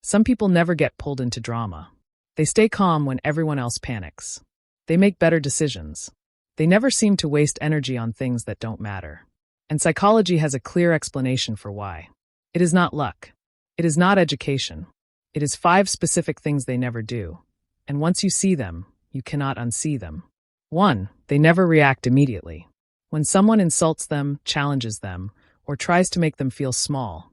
Some people never get pulled into drama. They stay calm when everyone else panics. They make better decisions. They never seem to waste energy on things that don't matter. And psychology has a clear explanation for why. It is not luck. It is not education. It is 5 specific things they never do. And once you see them, you cannot unsee them. 1. They never react immediately. When someone insults them, challenges them, or tries to make them feel small,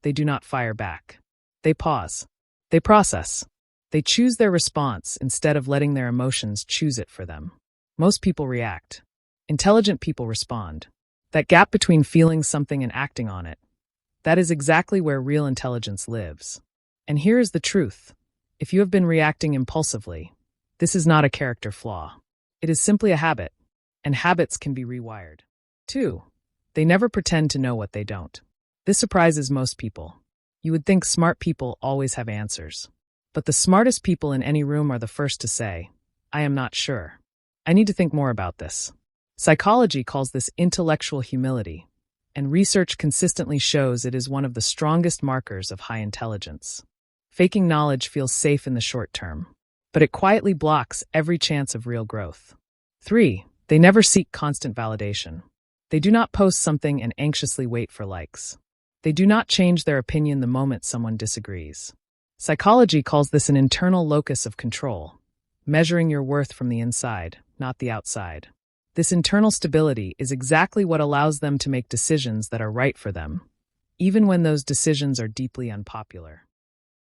they do not fire back. They pause. They process. They choose their response instead of letting their emotions choose it for them. Most people react. Intelligent people respond. That gap between feeling something and acting on it, that is exactly where real intelligence lives. And here is the truth. If you have been reacting impulsively, this is not a character flaw. It is simply a habit, and habits can be rewired. 2. They never pretend to know what they don't. This surprises most people. You would think smart people always have answers. But the smartest people in any room are the first to say, I am not sure. I need to think more about this. Psychology calls this intellectual humility, and research consistently shows it is one of the strongest markers of high intelligence. Faking knowledge feels safe in the short term, but it quietly blocks every chance of real growth. 3. They never seek constant validation. They do not post something and anxiously wait for likes. They do not change their opinion the moment someone disagrees. Psychology calls this an internal locus of control, measuring your worth from the inside, not the outside. This internal stability is exactly what allows them to make decisions that are right for them, even when those decisions are deeply unpopular.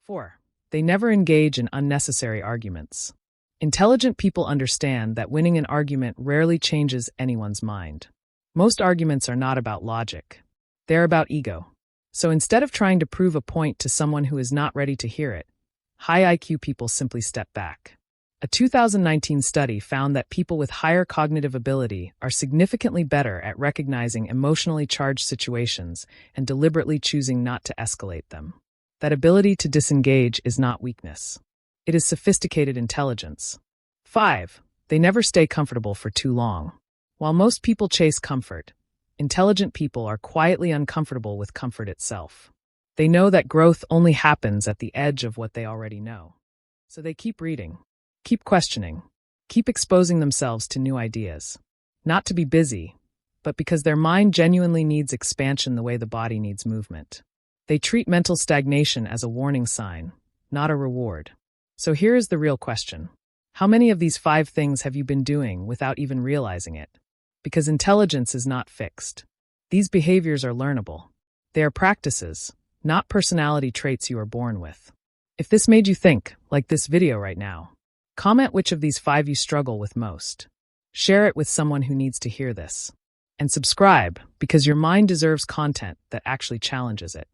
4. They never engage in unnecessary arguments. Intelligent people understand that winning an argument rarely changes anyone's mind. Most arguments are not about logic. They're about ego. So instead of trying to prove a point to someone who is not ready to hear it, high IQ people simply step back. A 2019 study found that people with higher cognitive ability are significantly better at recognizing emotionally charged situations and deliberately choosing not to escalate them. That ability to disengage is not weakness. It is sophisticated intelligence. 5. They never stay comfortable for too long. While most people chase comfort, intelligent people are quietly uncomfortable with comfort itself. They know that growth only happens at the edge of what they already know. So they keep reading, keep questioning, keep exposing themselves to new ideas. Not to be busy, but because their mind genuinely needs expansion the way the body needs movement. They treat mental stagnation as a warning sign, not a reward. So here is the real question. How many of these 5 things have you been doing without even realizing it? Because intelligence is not fixed. These behaviors are learnable. They are practices, not personality traits you are born with. If this made you think, like this video right now, comment which of these 5 you struggle with most. Share it with someone who needs to hear this. And subscribe, because your mind deserves content that actually challenges it.